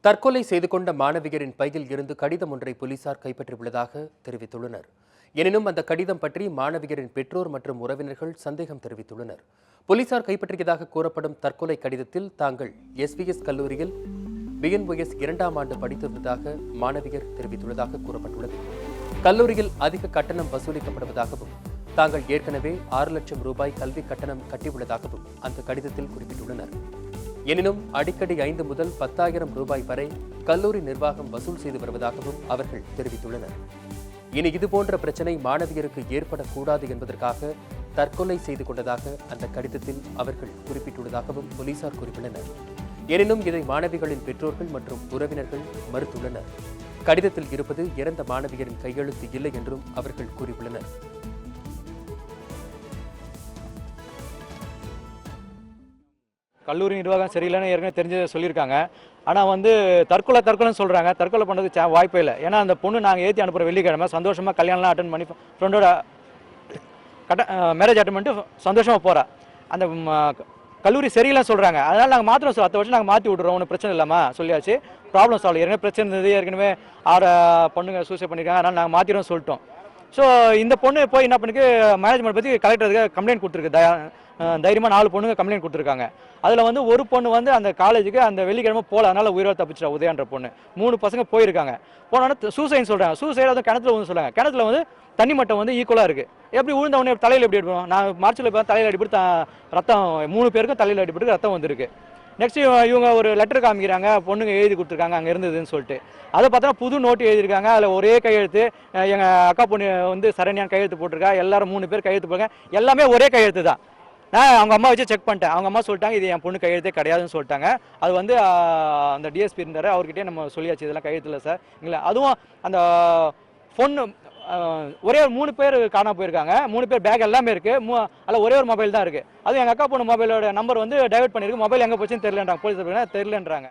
தற்கொலை செய்து கொண்ட மாணவியரின் பையில் இருந்து கடிதம் ஒன்றை போலீசார் கைப்பற்றியுள்ளதாக தெரிவித்துள்ளனர். எனினும் அந்த கடிதம் பற்றி மாணவியரின் பெற்றோர் மற்றும் உறவினர்கள் சந்தேகம் தெரிவித்துள்ளனர். போலீசார் கைப்பற்றியதாக கூறப்படும் தற்கொலை கடிதத்தில் தாங்கள் எஸ்விஎஸ் கல்லூரியில் பிஎன்ஒஎஸ் 2ஆம் ஆண்டு படித்திருந்ததாக மாணவியர் தெரிவித்துள்ளதாக கூறப்பட்டுள்ளது. கல்லூரியில் அதிக கட்டணம் வசூலிக்கப்படுவதாகவும் தாங்கள் ஏற்கனவே 6 லட்சம் ரூபாய் கல்வி கட்டணம் கட்டியுள்ளதாகவும் அந்த கடிதத்தில் குறிப்பிட்டுள்ளனர். எனினும் அடிக்கடி 5 முதல் 10,000 ரூபாய் வரை கல்லூரி நிர்வாகம் வசூல் செய்து வருவதாகவும் அவர்கள் தெரிவித்துள்ளனர். இனி இதுபோன்ற பிரச்சனை மாணவியருக்கு ஏற்படக்கூடாது என்பதற்காக தற்கொலை செய்து கொண்டதாக அந்த கடிதத்தில் அவர்கள் குறிப்பிட்டுள்ளதாகவும் போலீசார் கூறியுள்ளனர். எனினும் இதை மாணவிகளின் பெற்றோர்கள் மற்றும் உறவினர்கள் மறுத்துள்ளனர். கடிதத்தில் இருப்பது இறந்த மாணவியரின் கையெழுத்து இல்லை என்றும் அவர்கள் கூறியுள்ளனர். கல்லூரி நிர்வாகம் சரியில்லைன்னு ஏற்கனவே தெரிஞ்சு சொல்லியிருக்காங்க. ஆனால் தற்கொலைன்னு சொல்கிறாங்க. தற்கொலை பண்ணுறதுக்கு வாய்ப்பே இல்லை. ஏன்னா அந்த பொண்ணு நாங்கள் ஏற்றி அனுப்புகிற வெள்ளிக்கிழமை சந்தோஷமாக கல்யாணம்லாம் அட்டன் பண்ணி ஃப்ரெண்டோட மேரேஜ் அட்டன் பண்ணிட்டு சந்தோஷமாக போகிறா. அந்த கல்லூரி சரியில்லைன்னு சொல்கிறாங்க. அதனால் நாங்கள் மாத்திரம் அடுத்த வருஷம் நாங்கள் மாற்றி விட்றோம், ஒன்றும் பிரச்சனை இல்லாமல் சொல்லியாச்சு. Problem solve. ஏற்கனவே பிரச்சனை இருந்தது, ஏற்கனவே 6 பொண்ணுங்க சூசைட் பண்ணியிருக்காங்க. அதனால் நாங்கள் மாற்றிடும் சொல்லிட்டோம். ஸோ இந்த பொண்ணு போய் என்ன பண்ணிக்கு மேனேஜ்மெண்ட் பற்றி கலெக்டருக்கு கம்ப்ளைண்ட் கொடுத்துருக்கு. தைரியமாக 4 பொண்ணுங்க கம்ப்ளைண்ட் கொடுத்துருக்காங்க. அதில் ஒரு பொண்ணு அந்த காலேஜுக்கு அந்த வெள்ளிக்கிழமை போகல, அதனால் உயிரோடு தப்பிச்சிட்டா. உதயன்ற பொண்ணு. 3 பசங்க போயிருக்காங்க. போனோன்னா சூசைன்னு சொல்கிறாங்க. சூசைடு கிணத்துல வந்து சொல்கிறாங்க. கிணத்துல தண்ணி மட்டம் ஈக்குவலாக இருக்குது. எப்படி விழுந்த உடனே தலையில் எப்படி எடுப்போம்? நான் மார்ச்சில் இப்போ தலையில் அடிப்பட்டு ரத்தம் 3 பேருக்கும் தலையில் அடிப்பட்டு ரத்தம் வந்திருக்கு. நெக்ஸ்ட் இவங்க ஒரு லெட்டர் காமிக்கிறாங்க, பொண்ணுங்க எழுதி கொடுத்துருக்காங்க அங்கே இருந்ததுன்னு சொல்லிட்டு. அதை பார்த்தா புது நோட்டு எழுதியிருக்காங்க. அதில் ஒரே கையெழுத்து. எங்கள் அக்கா பொண்ணு சரண்யான் கையெழுத்து போட்டிருக்கா. எல்லாரும் 3 பேர் கையெழுத்து போட்டிருக்காங்க. எல்லாமே ஒரே கையெழுத்து தான். நான் அவங்க அம்மா வச்சு செக் பண்ணிட்டேன். அவங்க அம்மா சொல்லிட்டாங்க இது என் பொண்ணு கையெழுத்தே கிடையாதுன்னு சொல்லிட்டாங்க. அது அந்த டிஎஸ்பி இருந்தார், அவர்கிட்டே நம்ம சொல்லியாச்சு இதெல்லாம் கையெழுத்து இல்லை சார் இல்லை. அதுவும் அந்த பொண்ணு ஒரே 3 பேர் காணாம போயிருக்காங்க. 3 பேர் பேக் எல்லாமே இருக்குது. அதில் ஒரே ஒரு மொபைல் தான் இருக்குது. அதுவும் எங்கள் அக்கா பொண்ணு மொபைலோட நம்பர் டைவர்ட் பண்ணியிருக்கு. மொபைல் எங்கே போச்சுன்னு தெரியலன்றாங்க. போலீஸ் தெரியலன்றாங்க.